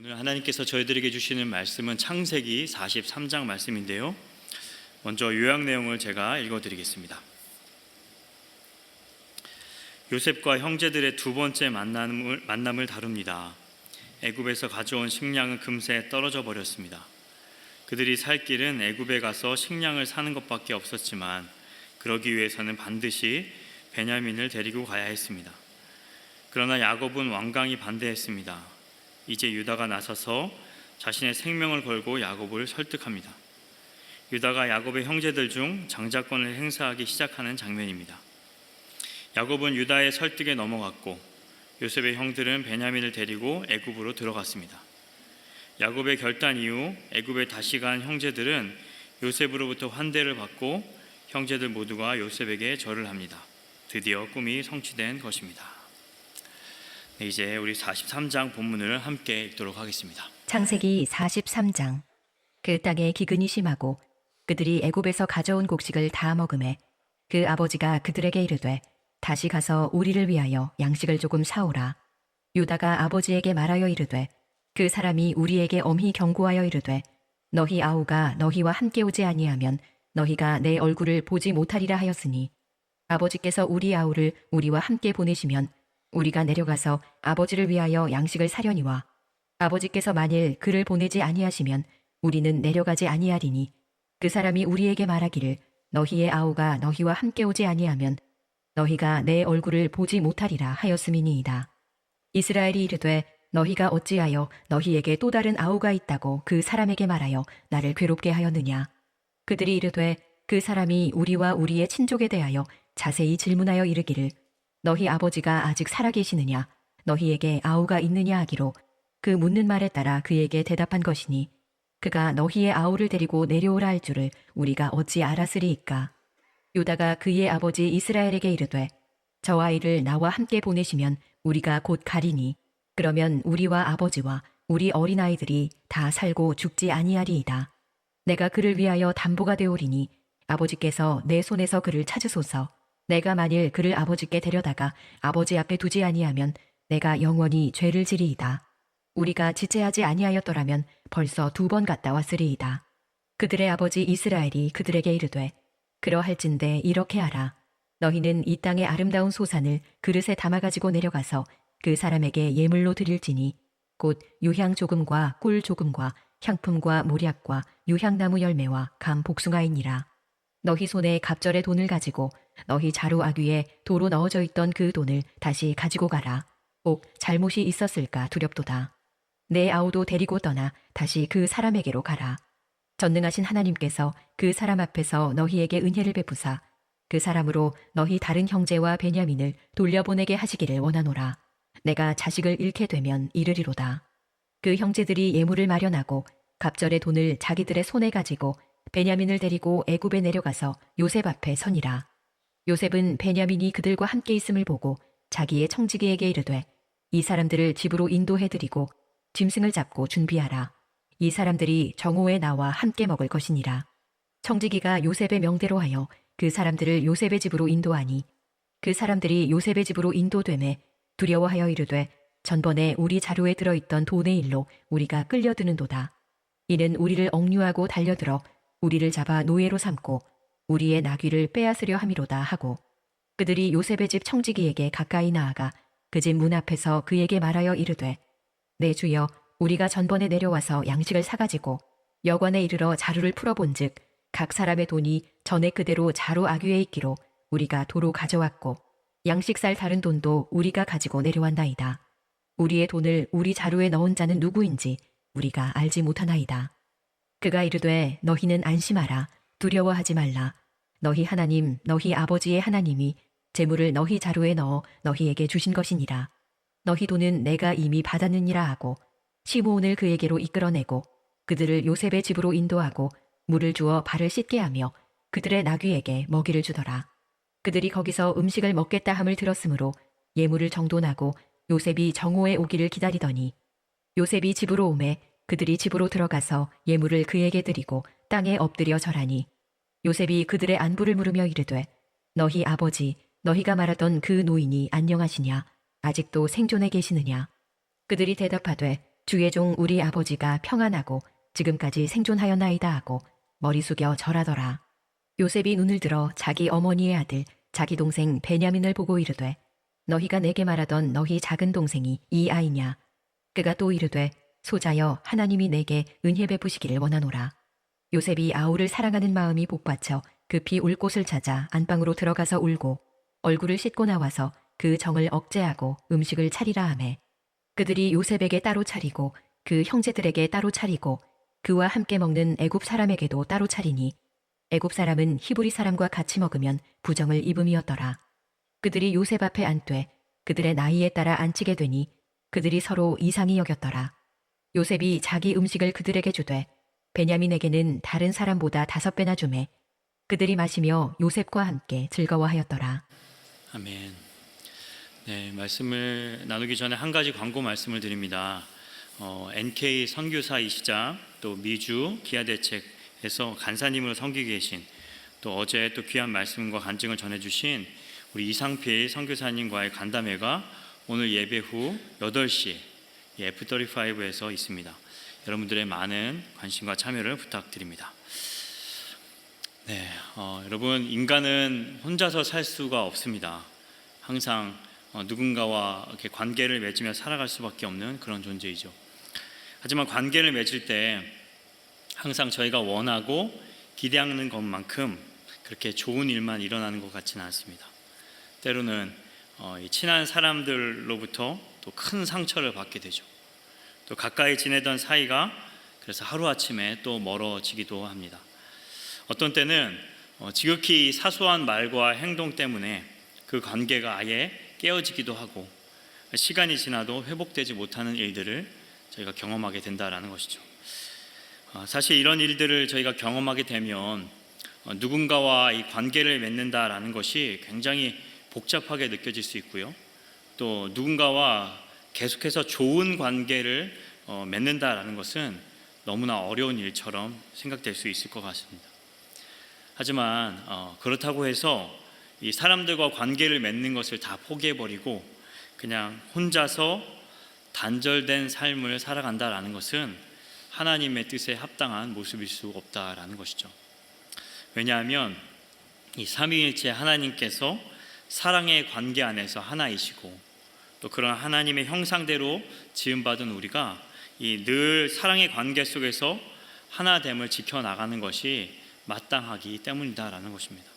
오늘 하나님께서 저희들에게 주시는 말씀은 창세기 43장 말씀인데요. 먼저 요약 내용을 제가 읽어드리겠습니다. 요셉과 형제들의 두 번째 만남을 다룹니다. 애굽에서 가져온 식량은 금세 떨어져 버렸습니다. 그들이 살 길은 애굽에 가서 식량을 사는 것밖에 없었지만 그러기 위해서는 반드시 베냐민을 데리고 가야 했습니다. 그러나 야곱은 완강히 반대했습니다. 이제 유다가 나서서 자신의 생명을 걸고 야곱을 설득합니다. 유다가 야곱의 형제들 중 장자권을 행사하기 시작하는 장면입니다. 야곱은 유다의 설득에 넘어갔고 요셉의 형들은 베냐민을 데리고 애굽으로 들어갔습니다. 야곱의 결단 이후 애굽에 다시 간 형제들은 요셉으로부터 환대를 받고 형제들 모두가 요셉에게 절을 합니다. 드디어 꿈이 성취된 것입니다. 네, 이제 우리 43장 본문을 함께 읽도록 하겠습니다. 창세기 43장. 그 땅에 기근이 심하고 그들이 애굽에서 가져온 곡식을 다 먹음에 그 아버지가 그들에게 이르되 다시 가서 우리를 위하여 양식을 조금 사오라. 유다가 아버지에게 말하여 이르되 그 사람이 우리에게 엄히 경고하여 이르되 너희 아우가 너희와 함께 오지 아니하면 너희가 내 얼굴을 보지 못하리라 하였으니 아버지께서 우리 아우를 우리와 함께 보내시면 우리가 내려가서 아버지를 위하여 양식을 사려니와 아버지께서 만일 그를 보내지 아니하시면 우리는 내려가지 아니하리니 그 사람이 우리에게 말하기를 너희의 아우가 너희와 함께 오지 아니하면 너희가 내 얼굴을 보지 못하리라 하였음이니이다. 이스라엘이 이르되 너희가 어찌하여 너희에게 또 다른 아우가 있다고 그 사람에게 말하여 나를 괴롭게 하였느냐. 그들이 이르되 그 사람이 우리와 우리의 친족에 대하여 자세히 질문하여 이르기를 너희 아버지가 아직 살아계시느냐 너희에게 아우가 있느냐 하기로 그 묻는 말에 따라 그에게 대답한 것이니 그가 너희의 아우를 데리고 내려오라 할 줄을 우리가 어찌 알았으리이까. 유다가 그의 아버지 이스라엘에게 이르되 저 아이를 나와 함께 보내시면 우리가 곧 가리니 그러면 우리와 아버지와 우리 어린아이들이 다 살고 죽지 아니하리이다. 내가 그를 위하여 담보가 되오리니 아버지께서 내 손에서 그를 찾으소서. 내가 만일 그를 아버지께 데려다가 아버지 앞에 두지 아니하면 내가 영원히 죄를 지리이다. 우리가 지체하지 아니하였더라면 벌써 2번 갔다 왔으리이다. 그들의 아버지 이스라엘이 그들에게 이르되 그러할진대 이렇게 하라. 너희는 이 땅의 아름다운 소산을 그릇에 담아가지고 내려가서 그 사람에게 예물로 드릴지니 곧 유향 조금과 꿀 조금과 향품과 모략과 유향나무 열매와 감 복숭아이니라. 너희 손에 갑절의 돈을 가지고 너희 자루 아귀에 도로 넣어져 있던 그 돈을 다시 가지고 가라. 꼭 잘못이 있었을까 두렵도다. 내 아우도 데리고 떠나 다시 그 사람에게로 가라. 전능하신 하나님께서 그 사람 앞에서 너희에게 은혜를 베푸사 그 사람으로 너희 다른 형제와 베냐민을 돌려보내게 하시기를 원하노라. 내가 자식을 잃게 되면 이르리로다. 그 형제들이 예물을 마련하고 갑절의 돈을 자기들의 손에 가지고 베냐민을 데리고 애굽에 내려가서 요셉 앞에 서니라. 요셉은 베냐민이 그들과 함께 있음을 보고 자기의 청지기에게 이르되 이 사람들을 집으로 인도해드리고 짐승을 잡고 준비하라. 이 사람들이 정오에 나와 함께 먹을 것이니라. 청지기가 요셉의 명대로 하여 그 사람들을 요셉의 집으로 인도하니 그 사람들이 요셉의 집으로 인도되매 두려워하여 이르되 전번에 우리 자루에 들어있던 돈의 일로 우리가 끌려드는도다. 이는 우리를 억류하고 달려들어 우리를 잡아 노예로 삼고 우리의 나귀를 빼앗으려 함이로다 하고 그들이 요셉의 집 청지기에게 가까이 나아가 그 집 문 앞에서 그에게 말하여 이르되 내 주여 우리가 전번에 내려와서 양식을 사가지고 여관에 이르러 자루를 풀어본즉 각 사람의 돈이 전에 그대로 자루 아귀에 있기로 우리가 도로 가져왔고 양식 살 다른 돈도 우리가 가지고 내려왔나이다. 우리의 돈을 우리 자루에 넣은 자는 누구인지 우리가 알지 못하나이다. 그가 이르되 너희는 안심하라. 두려워하지 말라. 너희 하나님 너희 아버지의 하나님이 재물을 너희 자루에 넣어 너희에게 주신 것이니라. 너희 돈은 내가 이미 받았느니라 하고 시므온을 그에게로 이끌어내고 그들을 요셉의 집으로 인도하고 물을 주어 발을 씻게 하며 그들의 나귀에게 먹이를 주더라. 그들이 거기서 음식을 먹겠다 함을 들었으므로 예물을 정돈하고 요셉이 정오에 오기를 기다리더니 요셉이 집으로 오매 그들이 집으로 들어가서 예물을 그에게 드리고 땅에 엎드려 절하니 요셉이 그들의 안부를 물으며 이르되 너희 아버지 너희가 말하던 그 노인이 안녕하시냐 아직도 생존해 계시느냐. 그들이 대답하되 주의 종 우리 아버지가 평안하고 지금까지 생존하였나이다 하고 머리 숙여 절하더라. 요셉이 눈을 들어 자기 어머니의 아들 자기 동생 베냐민을 보고 이르되 너희가 내게 말하던 너희 작은 동생이 이 아이냐. 그가 또 이르되 소자여 하나님이 내게 은혜 베푸시기를 원하노라. 요셉이 아우를 사랑하는 마음이 복받쳐 급히 울 곳을 찾아 안방으로 들어가서 울고 얼굴을 씻고 나와서 그 정을 억제하고 음식을 차리라 하매 그들이 요셉에게 따로 차리고 그 형제들에게 따로 차리고 그와 함께 먹는 애굽 사람에게도 따로 차리니 애굽 사람은 히브리 사람과 같이 먹으면 부정을 입음이었더라. 그들이 요셉 앞에 앉되 그들의 나이에 따라 앉히게 되니 그들이 서로 이상히 여겼더라. 요셉이 자기 음식을 그들에게 주되 베냐민에게는 다른 사람보다 5배나 주매 그들이 마시며 요셉과 함께 즐거워하였더라. 아멘. 네, 말씀을 나누기 전에 한 가지 광고 말씀을 드립니다. NK 선교사이시자 또 미주 기아대책에서 간사님으로 섬기고 계신 또 어제 또 귀한 말씀과 간증을 전해주신 우리 이상필 선교사님과의 간담회가 오늘 예배 후 8시 F35에서 있습니다. 여러분들의 많은 관심과 참여를 부탁드립니다. 네, 여러분 인간은 혼자서 살 수가 없습니다. 항상 누군가와 이렇게 관계를 맺으며 살아갈 수밖에 없는 그런 존재이죠. 하지만 관계를 맺을 때 항상 저희가 원하고 기대하는 것만큼 그렇게 좋은 일만 일어나는 것 같지는 않습니다. 때로는 친한 사람들로부터 또 큰 상처를 받게 되죠. 또 가까이 지내던 사이가 그래서 하루아침에 또 멀어지기도 합니다. 어떤 때는 지극히 사소한 말과 행동 때문에 그 관계가 아예 깨어지기도 하고 시간이 지나도 회복되지 못하는 일들을 저희가 경험하게 된다라는 것이죠. 사실 이런 일들을 저희가 경험하게 되면 누군가와 이 관계를 맺는다라는 것이 굉장히 복잡하게 느껴질 수 있고요. 또 누군가와 계속해서 좋은 관계를 맺는다라는 것은 너무나 어려운 일처럼 생각될 수 있을 것 같습니다. 하지만 그렇다고 해서 이 사람들과 관계를 맺는 것을 다 포기해버리고 그냥 혼자서 단절된 삶을 살아간다라는 것은 하나님의 뜻에 합당한 모습일 수 없다라는 것이죠. 왜냐하면 이 삼위일체 하나님께서 사랑의 관계 안에서 하나이시고 또 그런 하나님의 형상대로 지음받은 우리가 이 늘 사랑의 관계 속에서 하나됨을 지켜나가는 것이 마땅하기 때문이다라는 것입니다.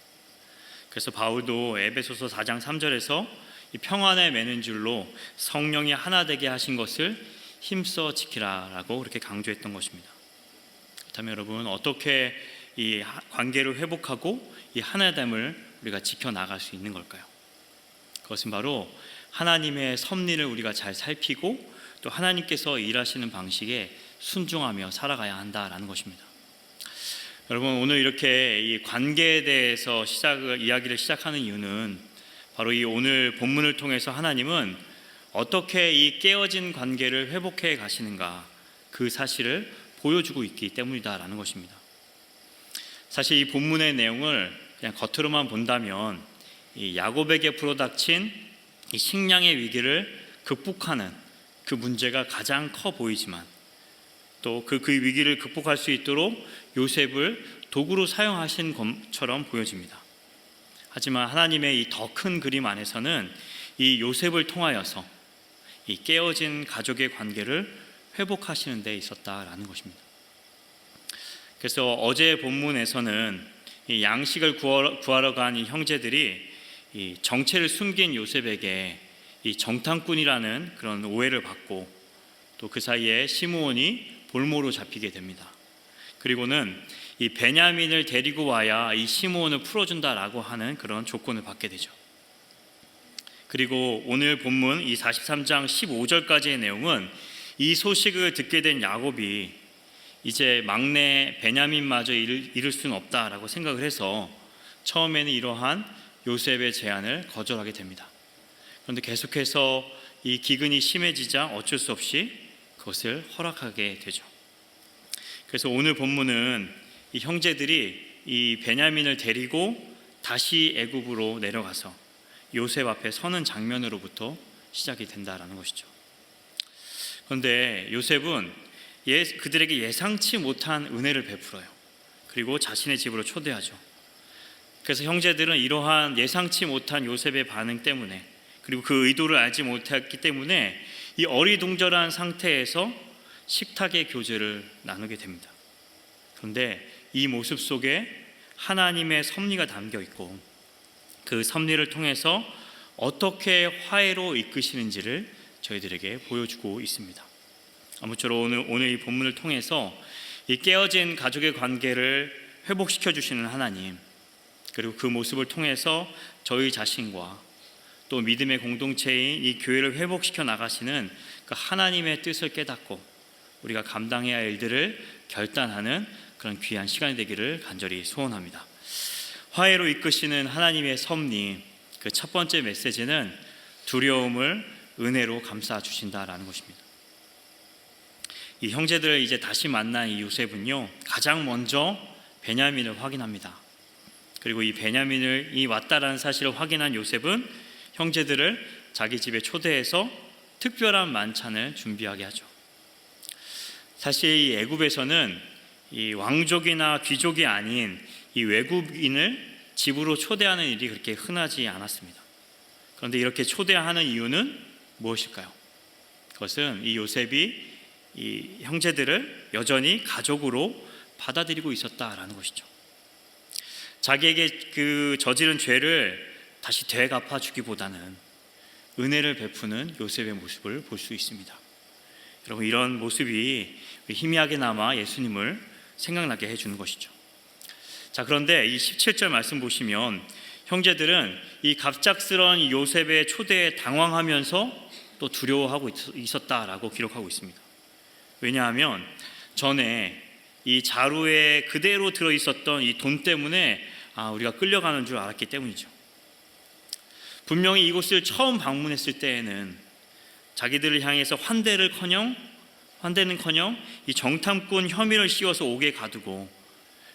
그래서 바울도 에베소서 4장 3절에서 이 평안에 매는 줄로 성령이 하나 되게 하신 것을 힘써 지키라라고 그렇게 강조했던 것입니다. 그렇다면 여러분 어떻게 이 관계를 회복하고 이 하나됨을 우리가 지켜나갈 수 있는 걸까요? 그것은 바로 하나님의 섭리를 우리가 잘 살피고 또 하나님께서 일하시는 방식에 순종하며 살아가야 한다라는 것입니다. 여러분 오늘 이렇게 이 관계에 대해서 이야기를 시작하는 이유는 바로 이 오늘 본문을 통해서 하나님은 어떻게 이 깨어진 관계를 회복해 가시는가 그 사실을 보여주고 있기 때문이다라는 것입니다. 사실 이 본문의 내용을 그냥 겉으로만 본다면 이 야곱에게 불어닥친 이 식량의 위기를 극복하는 그 문제가 가장 커 보이지만 또 그 위기를 극복할 수 있도록 요셉을 도구로 사용하신 것처럼 보여집니다. 하지만 하나님의 이 더 큰 그림 안에서는 이 요셉을 통하여서 이 깨어진 가족의 관계를 회복하시는 데 있었다라는 것입니다. 그래서 어제 본문에서는 이 양식을 구하러 간 이 형제들이 이 정체를 숨긴 요셉에게 이 정탐꾼이라는 그런 오해를 받고 또 그 사이에 시므온이 볼모로 잡히게 됩니다. 그리고는 이 베냐민을 데리고 와야 이 시므온을 풀어준다라고 하는 그런 조건을 받게 되죠. 그리고 오늘 본문 이 43장 15절까지의 내용은 이 소식을 듣게 된 야곱이 이제 막내 베냐민마저 잃을 수는 없다라고 생각을 해서 처음에는 이러한 요셉의 제안을 거절하게 됩니다. 그런데 계속해서 이 기근이 심해지자 어쩔 수 없이 그것을 허락하게 되죠. 그래서 오늘 본문은 이 형제들이 이 베냐민을 데리고 다시 애굽으로 내려가서 요셉 앞에 서는 장면으로부터 시작이 된다라는 것이죠. 그런데 요셉은 그들에게 예상치 못한 은혜를 베풀어요. 그리고 자신의 집으로 초대하죠. 그래서 형제들은 이러한 예상치 못한 요셉의 반응 때문에, 그리고 그 의도를 알지 못했기 때문에 이 어리둥절한 상태에서 식탁의 교제를 나누게 됩니다. 그런데 이 모습 속에 하나님의 섭리가 담겨 있고, 그 섭리를 통해서 어떻게 화해로 이끄시는지를 저희들에게 보여주고 있습니다. 아무쪼록 오늘 이 본문을 통해서 이 깨어진 가족의 관계를 회복시켜 주시는 하나님, 그리고 그 모습을 통해서 저희 자신과 또 믿음의 공동체인 이 교회를 회복시켜 나가시는 그 하나님의 뜻을 깨닫고 우리가 감당해야 할 일들을 결단하는 그런 귀한 시간이 되기를 간절히 소원합니다. 화해로 이끄시는 하나님의 섭리, 그 첫 번째 메시지는 두려움을 은혜로 감싸 주신다라는 것입니다. 이 형제들을 이제 다시 만난 이 요셉은요, 가장 먼저 베냐민을 확인합니다. 그리고 이 베냐민이 왔다라는 사실을 확인한 요셉은 형제들을 자기 집에 초대해서 특별한 만찬을 준비하게 하죠. 사실 이 애굽에서는 이 왕족이나 귀족이 아닌 이 외국인을 집으로 초대하는 일이 그렇게 흔하지 않았습니다. 그런데 이렇게 초대하는 이유는 무엇일까요? 그것은 이 요셉이 이 형제들을 여전히 가족으로 받아들이고 있었다라는 것이죠. 자기에게 그 저지른 죄를 다시 되갚아 주기보다는 은혜를 베푸는 요셉의 모습을 볼 수 있습니다. 여러분, 이런 모습이 희미하게나마 예수님을 생각나게 해주는 것이죠. 자, 그런데 이 17절 말씀 보시면 형제들은 이 갑작스러운 요셉의 초대에 당황하면서 또 두려워하고 있었다라고 기록하고 있습니다. 왜냐하면 전에 이 자루에 그대로 들어있었던 이 돈 때문에 우리가 끌려가는 줄 알았기 때문이죠. 분명히 이곳을 처음 방문했을 때에는 자기들을 향해서 환대는커녕 이 정탐꾼 혐의를 씌워서 옥에 가두고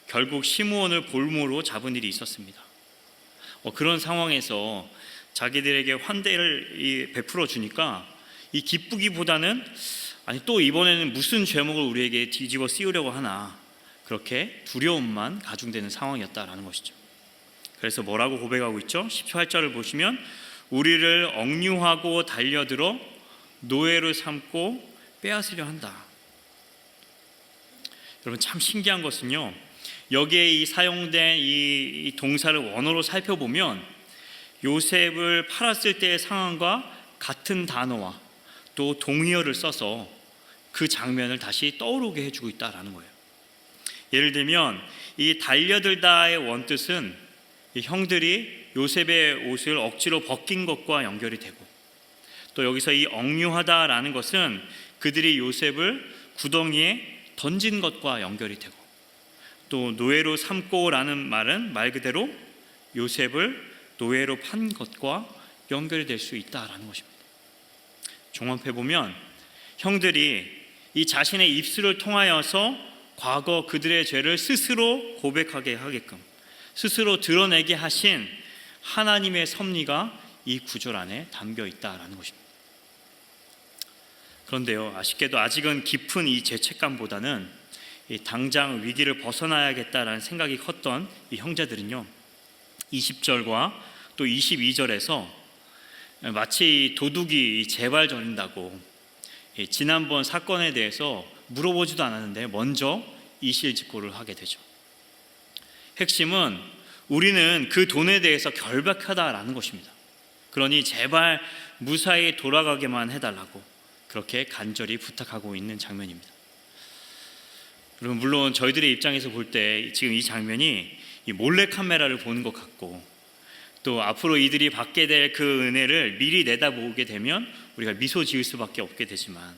결국 시므온을 볼모로 잡은 일이 있었습니다. 그런 상황에서 자기들에게 환대를 베풀어 주니까 이 기쁘기보다는 또 이번에는 무슨 죄목을 우리에게 뒤집어 씌우려고 하나, 그렇게 두려움만 가중되는 상황이었다라는 것이죠. 그래서 뭐라고 고백하고 있죠? 18절을 보시면 우리를 억류하고 달려들어 노예로 삼고 빼앗으려 한다. 여러분, 참 신기한 것은요, 여기에 이 사용된 이 동사를 원어로 살펴보면 요셉을 팔았을 때의 상황과 같은 단어와 또 동의어를 써서 그 장면을 다시 떠오르게 해주고 있다라는 거예요. 예를 들면 이 달려들다의 원뜻은 이 형들이 요셉의 옷을 억지로 벗긴 것과 연결이 되고, 또 여기서 이 억류하다라는 것은 그들이 요셉을 구덩이에 던진 것과 연결이 되고, 또 노예로 삼고라는 말은 말 그대로 요셉을 노예로 판 것과 연결이 될 수 있다라는 것입니다. 종합해보면 형들이 이 자신의 입술을 통하여서 과거 그들의 죄를 스스로 고백하게 하게끔, 스스로 드러내게 하신 하나님의 섭리가 이 구절 안에 담겨 있다라는 것입니다. 그런데요, 아쉽게도 아직은 깊은 이 죄책감보다는 당장 위기를 벗어나야겠다라는 생각이 컸던 이 형제들은요, 20절과 또 22절에서 마치 도둑이 재발 저린다고 지난번 사건에 대해서 물어보지도 않았는데 먼저 이실직고를 하게 되죠. 핵심은 우리는 그 돈에 대해서 결백하다라는 것입니다. 그러니 제발 무사히 돌아가게만 해달라고 그렇게 간절히 부탁하고 있는 장면입니다. 여러분, 물론 저희들의 입장에서 볼 때 지금 이 장면이 몰래카메라를 보는 것 같고, 또 앞으로 이들이 받게 될 그 은혜를 미리 내다보게 되면 우리가 미소 지을 수밖에 없게 되지만,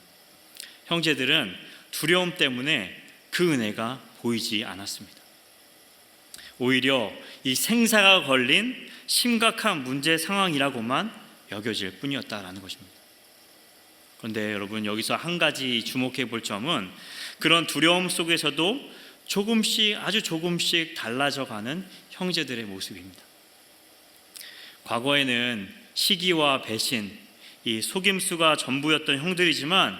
형제들은 두려움 때문에 그 은혜가 보이지 않았습니다. 오히려 이 생사가 걸린 심각한 문제 상황이라고만 여겨질 뿐이었다라는 것입니다. 그런데 여러분, 여기서 한 가지 주목해 볼 점은 그런 두려움 속에서도 조금씩, 아주 조금씩 달라져가는 형제들의 모습입니다. 과거에는 시기와 배신, 이 속임수가 전부였던 형들이지만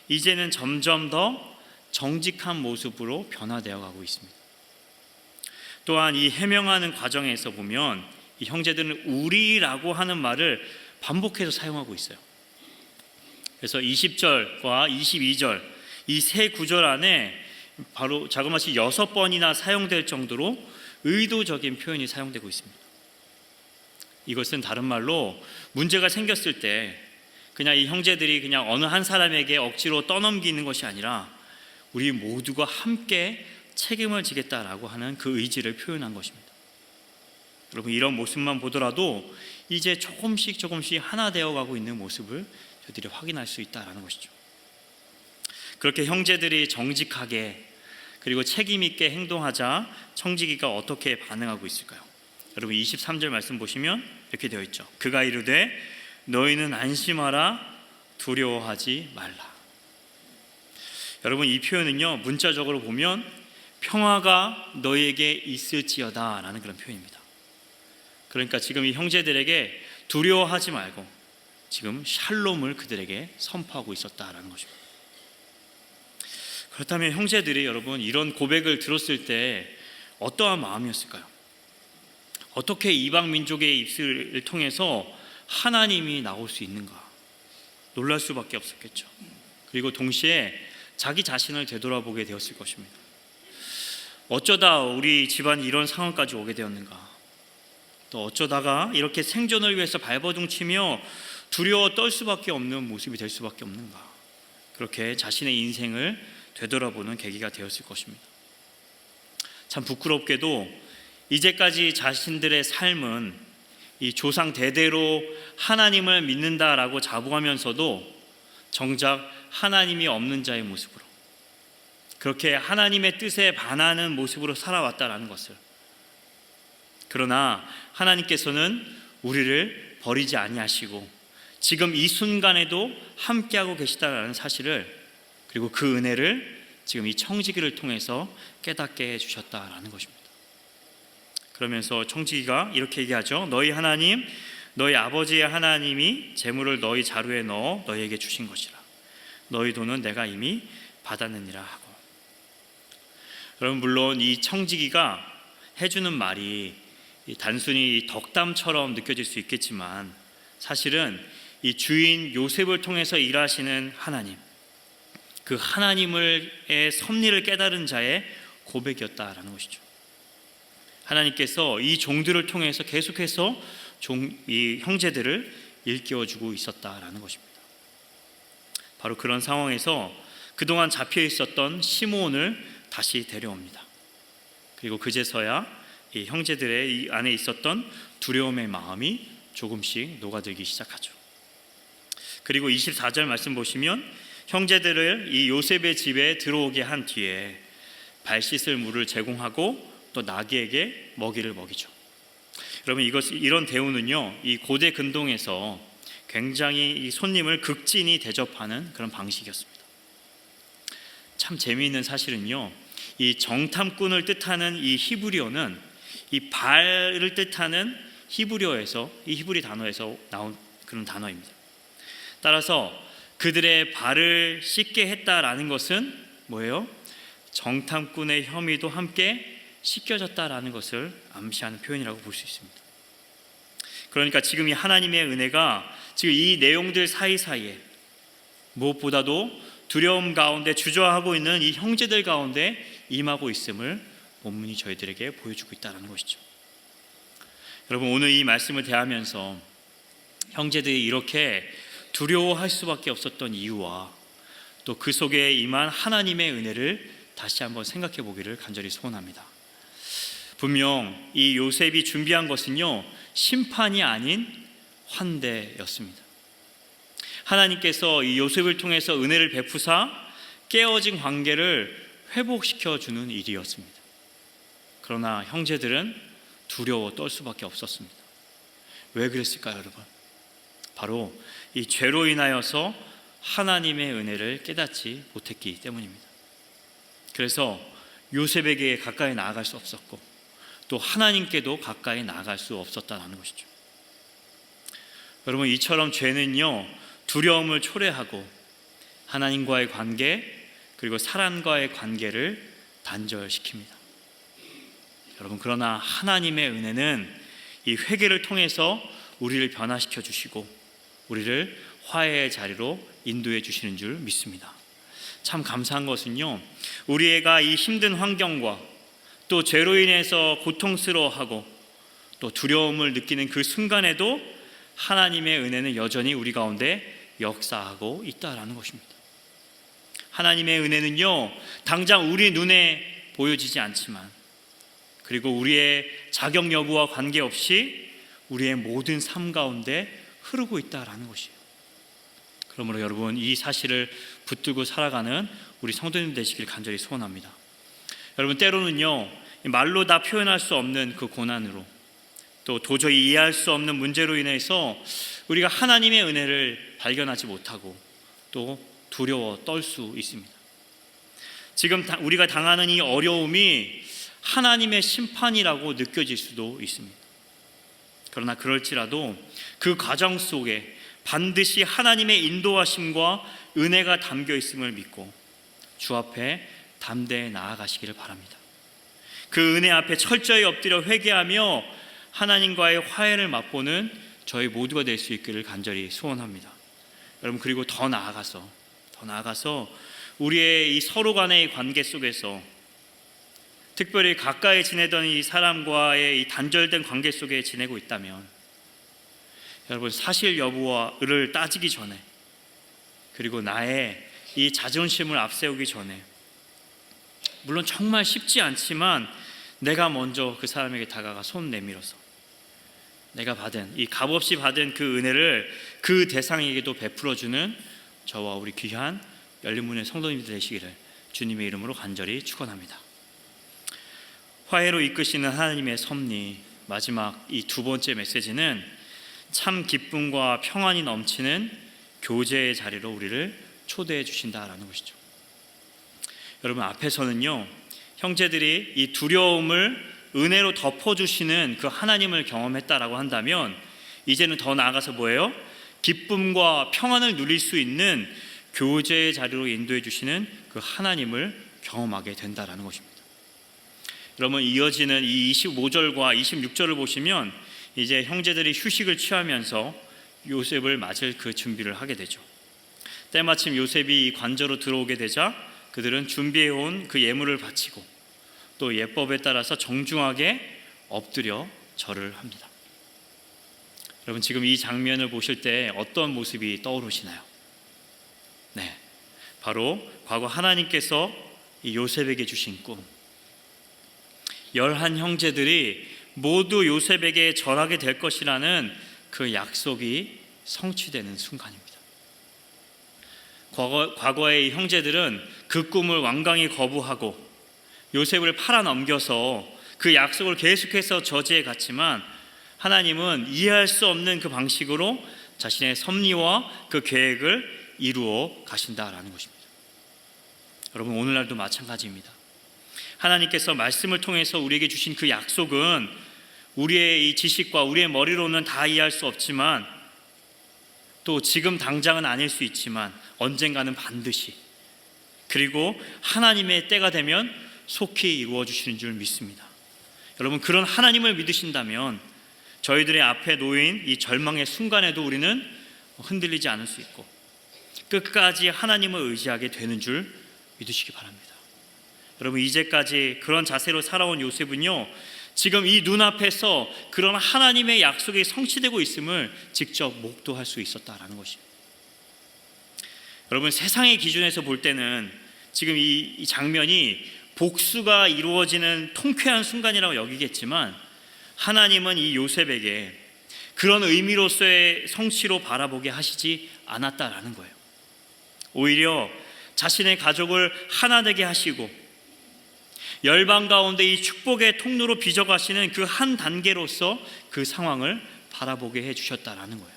이제는 점점 더 정직한 모습으로 변화되어 가고 있습니다. 또한 이 해명하는 과정에서 보면 이 형제들은 우리라고 하는 말을 반복해서 사용하고 있어요. 그래서 20절과 22절 이 세 구절 안에 바로 자그마치 6번이나 사용될 정도로 의도적인 표현이 사용되고 있습니다. 이것은 다른 말로 문제가 생겼을 때 그냥 이 형제들이 그냥 어느 한 사람에게 억지로 떠넘기는 것이 아니라 우리 모두가 함께 책임을 지겠다라고 하는 그 의지를 표현한 것입니다. 여러분, 이런 모습만 보더라도 이제 조금씩 하나 되어가고 있는 모습을 저희들이 확인할 수 있다는 것이죠. 그렇게 형제들이 정직하게 그리고 책임 있게 행동하자 청지기가 어떻게 반응하고 있을까요? 여러분, 23절 말씀 보시면 이렇게 되어 있죠. 그가 이르되 너희는 안심하라, 두려워하지 말라. 여러분, 이 표현은요, 문자적으로 보면 평화가 너희에게 있을지어다 라는 그런 표현입니다. 그러니까 지금 이 형제들에게 두려워하지 말고 지금 샬롬을 그들에게 선포하고 있었다라는 것입니다. 그렇다면 형제들이 여러분 이런 고백을 들었을 때 어떠한 마음이었을까요? 어떻게 이방 민족의 입술을 통해서 하나님이 나올 수 있는가? 놀랄 수밖에 없었겠죠. 그리고 동시에 자기 자신을 되돌아보게 되었을 것입니다. 어쩌다 우리 집안이 이런 상황까지 오게 되었는가? 또 어쩌다가 이렇게 생존을 위해서 발버둥치며 두려워 떨 수밖에 없는 모습이 될 수밖에 없는가? 그렇게 자신의 인생을 되돌아보는 계기가 되었을 것입니다. 참 부끄럽게도 이제까지 자신들의 삶은 이 조상 대대로 하나님을 믿는다라고 자부하면서도 정작 하나님이 없는 자의 모습으로 그렇게 하나님의 뜻에 반하는 모습으로 살아왔다라는 것을, 그러나 하나님께서는 우리를 버리지 아니하시고 지금 이 순간에도 함께하고 계시다라는 사실을, 그리고 그 은혜를 지금 이 청지기를 통해서 깨닫게 해주셨다라는 것입니다. 그러면서 청지기가 이렇게 얘기하죠. 너희 하나님, 너희 아버지의 하나님이 재물을 너희 자루에 넣어 너희에게 주신 것이라. 너희 돈은 내가 이미 받았느니라 하고. 여러분, 물론 이 청지기가 해주는 말이 단순히 덕담처럼 느껴질 수 있겠지만 사실은 이 주인 요셉을 통해서 일하시는 하나님, 그 하나님의 섭리를 깨달은 자의 고백이었다라는 것이죠. 하나님께서 이 종들을 통해서 계속해서 이 형제들을 일깨워주고 있었다라는 것입니다. 바로 그런 상황에서 그동안 잡혀 있었던 시므온을 다시 데려옵니다. 그리고 그제서야 이 형제들의 이 안에 있었던 두려움의 마음이 조금씩 녹아들기 시작하죠. 그리고 24절 말씀 보시면 형제들을 이 요셉의 집에 들어오게 한 뒤에 발 씻을 물을 제공하고 또 나귀에게 먹이를 먹이죠. 여러분, 이런 대우는요, 이 고대 근동에서 굉장히 이 손님을 극진히 대접하는 그런 방식이었습니다. 참 재미있는 사실은요, 이 정탐꾼을 뜻하는 이 히브리어는 이 발을 뜻하는 히브리어에서, 이 히브리 단어에서 나온 그런 단어입니다. 따라서 그들의 발을 씻게 했다라는 것은 뭐예요? 정탐꾼의 혐의도 함께 씻겨졌다라는 것을 암시하는 표현이라고 볼 수 있습니다. 그러니까 지금 이 하나님의 은혜가 지금 이 내용들 사이사이에 무엇보다도 두려움 가운데 주저하고 있는 이 형제들 가운데 임하고 있음을 본문이 저희들에게 보여주고 있다는 것이죠. 여러분, 오늘 이 말씀을 대하면서 형제들이 이렇게 두려워할 수밖에 없었던 이유와 또 그 속에 임한 하나님의 은혜를 다시 한번 생각해 보기를 간절히 소원합니다. 분명 이 요셉이 준비한 것은요, 심판이 아닌 환대였습니다. 하나님께서 이 요셉을 통해서 은혜를 베푸사 깨어진 관계를 회복시켜 주는 일이었습니다. 그러나 형제들은 두려워 떨 수밖에 없었습니다. 왜 그랬을까요, 여러분? 바로 이 죄로 인하여서 하나님의 은혜를 깨닫지 못했기 때문입니다. 그래서 요셉에게 가까이 나아갈 수 없었고 또 하나님께도 가까이 나아갈 수 없었다는 것이죠. 여러분, 이처럼 죄는요, 두려움을 초래하고 하나님과의 관계 그리고 사람과의 관계를 단절시킵니다. 여러분, 그러나 하나님의 은혜는 이 회개를 통해서 우리를 변화시켜 주시고 우리를 화해의 자리로 인도해 주시는 줄 믿습니다. 참 감사한 것은요, 우리가 이 힘든 환경과 또 죄로 인해서 고통스러워하고 또 두려움을 느끼는 그 순간에도 하나님의 은혜는 여전히 우리 가운데 역사하고 있다라는 것입니다. 하나님의 은혜는요, 당장 우리 눈에 보여지지 않지만 그리고 우리의 자격 여부와 관계없이 우리의 모든 삶 가운데 흐르고 있다라는 것이에요. 그러므로 여러분, 이 사실을 붙들고 살아가는 우리 성도님 되시길 간절히 소원합니다. 여러분, 때로는요, 말로 다 표현할 수 없는 그 고난으로 또 도저히 이해할 수 없는 문제로 인해서 우리가 하나님의 은혜를 발견하지 못하고 또 두려워 떨 수 있습니다. 지금 우리가 당하는 이 어려움이 하나님의 심판이라고 느껴질 수도 있습니다. 그러나 그럴지라도 그 과정 속에 반드시 하나님의 인도하심과 은혜가 담겨 있음을 믿고 주 앞에 담대히 나아가시기를 바랍니다. 그 은혜 앞에 철저히 엎드려 회개하며 하나님과의 화해를 맛보는 저희 모두가 될 수 있기를 간절히 소원합니다. 여러분, 그리고 더 나아가서 우리의 이 서로 간의 관계 속에서 특별히 가까이 지내던 이 사람과의 이 단절된 관계 속에 지내고 있다면 여러분, 사실 여부를 따지기 전에 그리고 나의 이 자존심을 앞세우기 전에 물론 정말 쉽지 않지만 내가 먼저 그 사람에게 다가가 손 내밀어서 내가 받은 이 값없이 받은 그 은혜를 그 대상에게도 베풀어주는 저와 우리 귀한 열린문의 성도님들 되시기를 주님의 이름으로 간절히 축원합니다. 화해로 이끄시는 하나님의 섭리, 마지막 이 두 번째 메시지는 참 기쁨과 평안이 넘치는 교제의 자리로 우리를 초대해 주신다라는 것이죠. 여러분, 앞에서는요, 형제들이 이 두려움을 은혜로 덮어주시는 그 하나님을 경험했다라고 한다면 이제는 더 나아가서 뭐예요? 기쁨과 평안을 누릴 수 있는 교제의 자리로 인도해 주시는 그 하나님을 경험하게 된다라는 것입니다. 여러분, 이어지는 이 25절과 26절을 보시면 이제 형제들이 휴식을 취하면서 요셉을 맞을 그 준비를 하게 되죠. 때마침 요셉이 이 관저로 들어오게 되자 그들은 준비해온 그 예물을 바치고 또 예법에 따라서 정중하게 엎드려 절을 합니다. 여러분, 지금 이 장면을 보실 때 어떤 모습이 떠오르시나요? 네, 바로 과거 하나님께서 이 요셉에게 주신 꿈, 11 형제들이 모두 요셉에게 절하게 될 것이라는 그 약속이 성취되는 순간입니다. 과거의 형제들은 그 꿈을 완강히 거부하고 요셉을 팔아넘겨서 그 약속을 계속해서 저지해 갔지만 하나님은 이해할 수 없는 그 방식으로 자신의 섭리와 그 계획을 이루어 가신다라는 것입니다. 여러분, 오늘날도 마찬가지입니다. 하나님께서 말씀을 통해서 우리에게 주신 그 약속은 우리의 이 지식과 우리의 머리로는 다 이해할 수 없지만 또 지금 당장은 아닐 수 있지만 언젠가는 반드시 그리고 하나님의 때가 되면 속히 이루어 주시는 줄 믿습니다. 여러분, 그런 하나님을 믿으신다면 저희들의 앞에 놓인 이 절망의 순간에도 우리는 흔들리지 않을 수 있고 끝까지 하나님을 의지하게 되는 줄 믿으시기 바랍니다. 여러분, 이제까지 그런 자세로 살아온 요셉은요, 지금 이 눈앞에서 그런 하나님의 약속이 성취되고 있음을 직접 목도할 수 있었다라는 것입니다. 여러분, 세상의 기준에서 볼 때는 지금 이 장면이 복수가 이루어지는 통쾌한 순간이라고 여기겠지만 하나님은 이 요셉에게 그런 의미로서의 성취로 바라보게 하시지 않았다라는 거예요. 오히려 자신의 가족을 하나 되게 하시고 열방 가운데 이 축복의 통로로 빚어가시는 그 한 단계로서 그 상황을 바라보게 해주셨다라는 거예요.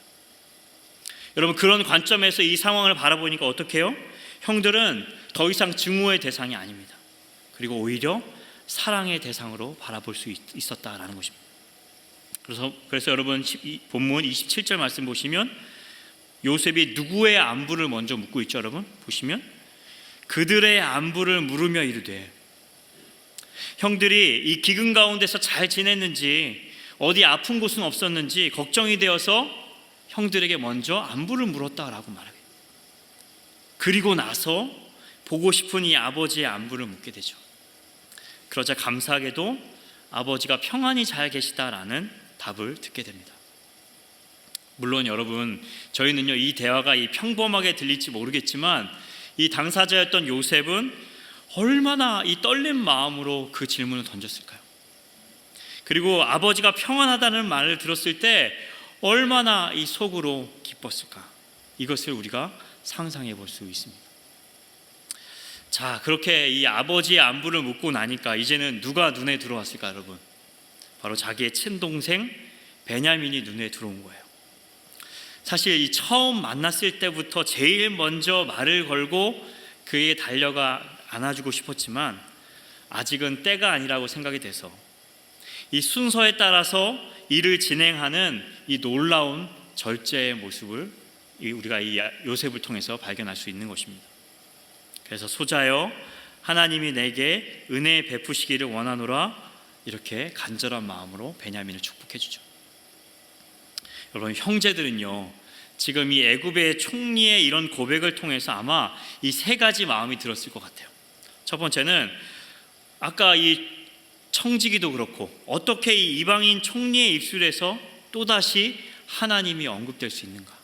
여러분, 그런 관점에서 이 상황을 바라보니까 어떻게 해요? 형들은 더 이상 증오의 대상이 아닙니다. 그리고 오히려 사랑의 대상으로 바라볼 수 있었다라는 것입니다. 그래서 여러분, 본문 27절 말씀 보시면 요셉이 누구의 안부를 먼저 묻고 있죠, 여러분? 보시면 그들의 안부를 물으며 이르되, 형들이 이 기근 가운데서 잘 지냈는지, 어디 아픈 곳은 없었는지 걱정이 되어서 형들에게 먼저 안부를 물었다라고 말해요. 그리고 나서 보고 싶은 이 아버지의 안부를 묻게 되죠. 그러자 감사하게도 아버지가 평안히 잘 계시다라는 답을 듣게 됩니다. 물론 여러분, 저희는요 이 대화가 평범하게 들릴지 모르겠지만 이 당사자였던 요셉은 얼마나 이 떨린 마음으로 그 질문을 던졌을까요? 그리고 아버지가 평안하다는 말을 들었을 때 얼마나 이 속으로 기뻤을까? 이것을 우리가 상상해 볼 수 있습니다. 자, 그렇게 이 아버지의 안부를 묻고 나니까 이제는 누가 눈에 들어왔을까, 여러분? 바로 자기의 친동생 베냐민이 눈에 들어온 거예요. 사실 이 처음 만났을 때부터 제일 먼저 말을 걸고 그에게 달려가 안아주고 싶었지만 아직은 때가 아니라고 생각이 돼서 이 순서에 따라서 일을 진행하는 이 놀라운 절제의 모습을 우리가 이 요셉을 통해서 발견할 수 있는 것입니다. 그래서 소자여, 하나님이 내게 은혜 베푸시기를 원하노라, 이렇게 간절한 마음으로 베냐민을 축복해 주죠. 여러분, 형제들은요 지금 이 애굽의 총리의 이런 고백을 통해서 아마 이 세 가지 마음이 들었을 것 같아요. 첫 번째는 아까 이 청지기도 그렇고 어떻게 이 이방인 총리의 입술에서 또다시 하나님이 언급될 수 있는가,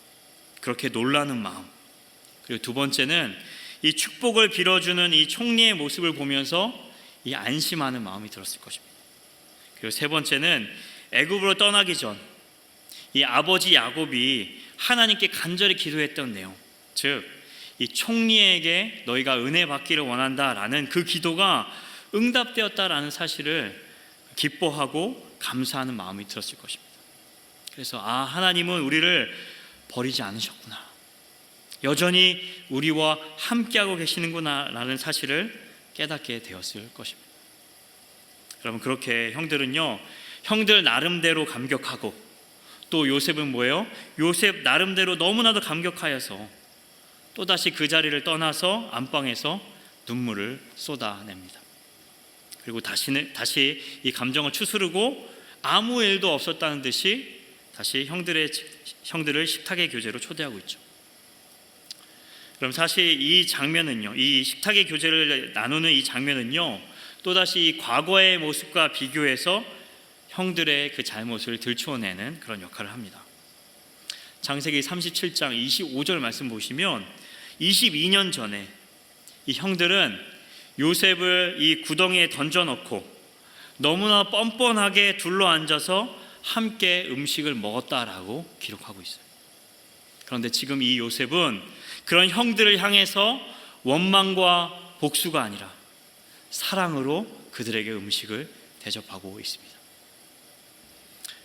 그렇게 놀라는 마음. 그리고 두 번째는 이 축복을 빌어주는 이 총리의 모습을 보면서 이 안심하는 마음이 들었을 것입니다. 그리고 세 번째는 애굽으로 떠나기 전 이 아버지 야곱이 하나님께 간절히 기도했던 내용, 즉 이 총리에게 너희가 은혜 받기를 원한다라는 그 기도가 응답되었다라는 사실을 기뻐하고 감사하는 마음이 들었을 것입니다. 그래서 하나님은 우리를 버리지 않으셨구나, 여전히 우리와 함께하고 계시는구나 라는 사실을 깨닫게 되었을 것입니다. 여러분, 그렇게 형들은요 형들 나름대로 감격하고, 또 요셉은 뭐예요? 요셉 나름대로 너무나도 감격하여서 또다시 그 자리를 떠나서 안방에서 눈물을 쏟아냅니다. 그리고 다시 이 감정을 추스르고 아무 일도 없었다는 듯이 다시 형들을 식탁의 교제로 초대하고 있죠. 그럼 사실 이 장면은요, 이 식탁의 교제를 나누는 이 장면은요, 또다시 이 과거의 모습과 비교해서 형들의 그 잘못을 들추어내는 그런 역할을 합니다. 창세기 37장 25절 말씀 보시면 22년 전에 이 형들은 요셉을 이 구덩이에 던져넣고 너무나 뻔뻔하게 둘러앉아서 함께 음식을 먹었다라고 기록하고 있어요. 그런데 지금 이 요셉은 그런 형들을 향해서 원망과 복수가 아니라 사랑으로 그들에게 음식을 대접하고 있습니다.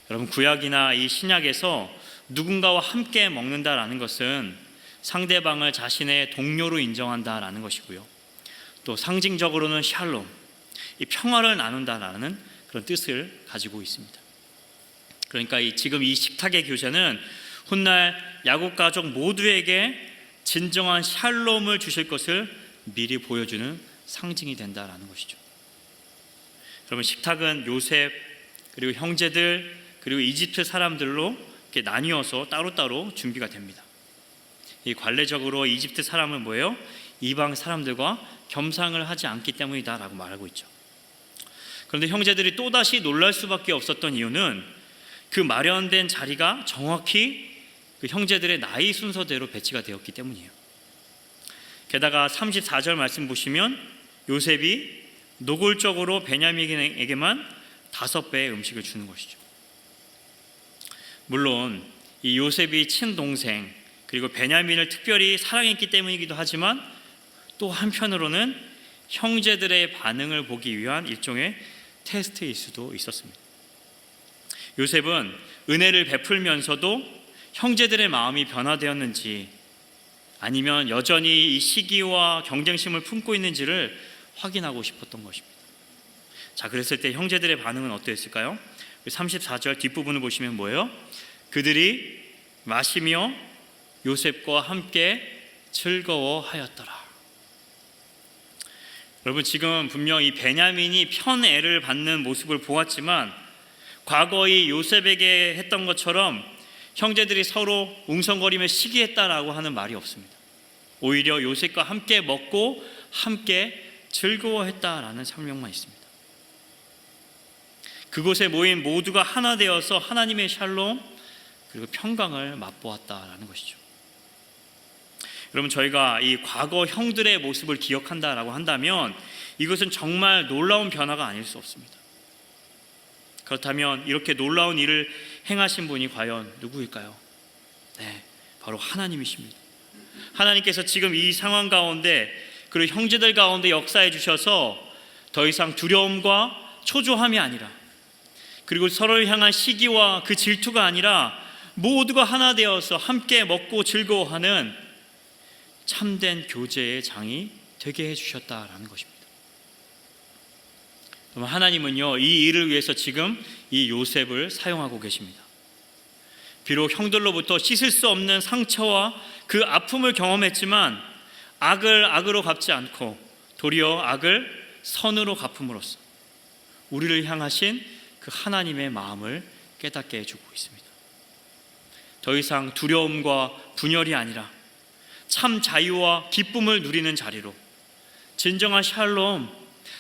여러분, 구약이나 이 신약에서 누군가와 함께 먹는다라는 것은 상대방을 자신의 동료로 인정한다라는 것이고요, 또 상징적으로는 샬롬, 이 평화를 나눈다라는 그런 뜻을 가지고 있습니다. 그러니까 지금 이 식탁의 교제는 훗날 야곱 가족 모두에게 진정한 샬롬을 주실 것을 미리 보여주는 상징이 된다라는 것이죠. 그러면 식탁은 요셉, 그리고 형제들, 그리고 이집트 사람들로 이렇게 나뉘어서 따로따로 준비가 됩니다. 이 관례적으로 이집트 사람은 뭐예요? 이방 사람들과 겸상을 하지 않기 때문이다라고 말하고 있죠. 그런데 형제들이 또다시 놀랄 수밖에 없었던 이유는 그 마련된 자리가 정확히 그 형제들의 나이 순서대로 배치가 되었기 때문이에요. 게다가 34절 말씀 보시면 요셉이 노골적으로 베냐민에게만 5배의 음식을 주는 것이죠. 물론 이 요셉이 친동생 그리고 베냐민을 특별히 사랑했기 때문이기도 하지만 또 한편으로는 형제들의 반응을 보기 위한 일종의 테스트일 수도 있었습니다. 요셉은 은혜를 베풀면서도 형제들의 마음이 변화되었는지 아니면 여전히 이 시기와 경쟁심을 품고 있는지를 확인하고 싶었던 것입니다. 자, 그랬을 때 형제들의 반응은 어떠했을까요? 34절 뒷부분을 보시면 뭐예요? 그들이 마시며 요셉과 함께 즐거워하였더라. 여러분, 지금 분명 이 베냐민이 편애를 받는 모습을 보았지만 과거 이 요셉에게 했던 것처럼 형제들이 서로 웅성거리며 시기했다라고 하는 말이 없습니다. 오히려 요셉과 함께 먹고 함께 즐거워했다라는 설명만 있습니다. 그곳에 모인 모두가 하나 되어서 하나님의 샬롬 그리고 평강을 맛보았다라는 것이죠. 여러분, 저희가 이 과거 형들의 모습을 기억한다라고 한다면 이것은 정말 놀라운 변화가 아닐 수 없습니다. 그렇다면 이렇게 놀라운 일을 행하신 분이 과연 누구일까요? 네, 바로 하나님이십니다. 하나님께서 지금 이 상황 가운데 그리고 형제들 가운데 역사해 주셔서 더 이상 두려움과 초조함이 아니라 그리고 서로를 향한 시기와 그 질투가 아니라 모두가 하나 되어서 함께 먹고 즐거워하는 참된 교제의 장이 되게 해주셨다라는 것입니다. 그럼 하나님은요, 이 일을 위해서 지금 이 요셉을 사용하고 계십니다. 비록 형들로부터 씻을 수 없는 상처와 그 아픔을 경험했지만 악을 악으로 갚지 않고 도리어 악을 선으로 갚음으로써 우리를 향하신 그 하나님의 마음을 깨닫게 해주고 있습니다. 더 이상 두려움과 분열이 아니라 참 자유와 기쁨을 누리는 자리로 진정한 샬롬,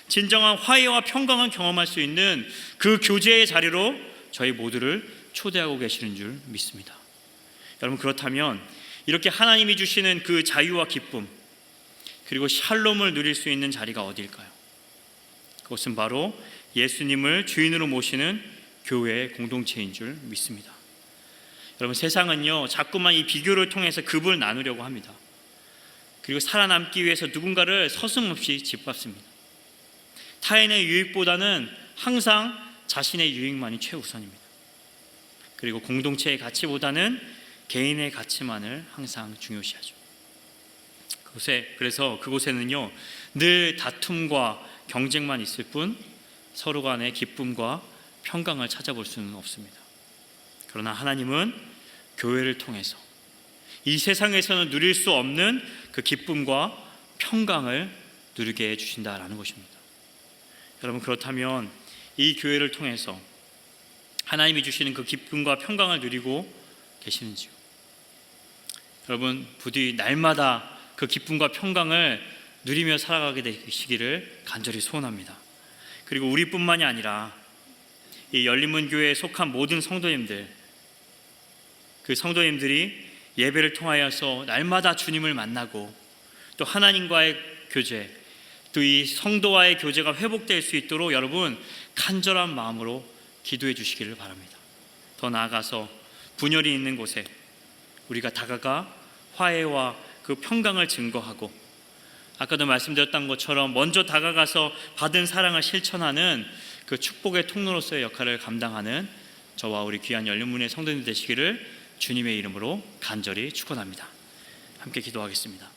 진정한 화해와 평강을 경험할 수 있는 그 교제의 자리로 저희 모두를 초대하고 계시는 줄 믿습니다. 여러분, 그렇다면 이렇게 하나님이 주시는 그 자유와 기쁨 그리고 샬롬을 누릴 수 있는 자리가 어디일까요? 그것은 바로 예수님을 주인으로 모시는 교회의 공동체인 줄 믿습니다. 여러분, 세상은요 자꾸만 이 비교를 통해서 급을 나누려고 합니다. 그리고 살아남기 위해서 누군가를 서슴없이 짓밟습니다. 타인의 유익보다는 항상 자신의 유익만이 최우선입니다. 그리고 공동체의 가치보다는 개인의 가치만을 항상 중요시하죠. 그래서 그곳에는요 늘 다툼과 경쟁만 있을 뿐 서로 간의 기쁨과 평강을 찾아볼 수는 없습니다. 그러나 하나님은 교회를 통해서 이 세상에서는 누릴 수 없는 그 기쁨과 평강을 누리게 해주신다라는 것입니다. 여러분, 그렇다면 이 교회를 통해서 하나님이 주시는 그 기쁨과 평강을 누리고 계시는지요? 여러분, 부디 날마다 그 기쁨과 평강을 누리며 살아가게 되시기를 간절히 소원합니다. 그리고 우리뿐만이 아니라 이 열린문 교회에 속한 모든 성도님들, 그 성도님들이 예배를 통하여서 날마다 주님을 만나고 또 하나님과의 교제, 또 이 성도와의 교제가 회복될 수 있도록 여러분 간절한 마음으로 기도해 주시기를 바랍니다. 더 나아가서 분열이 있는 곳에 우리가 다가가 화해와 그 평강을 증거하고 아까도 말씀드렸던 것처럼 먼저 다가가서 받은 사랑을 실천하는 그 축복의 통로로서의 역할을 감당하는 저와 우리 귀한 열린문의 성도님 되시기를 주님의 이름으로 간절히 축원합니다. 함께 기도하겠습니다.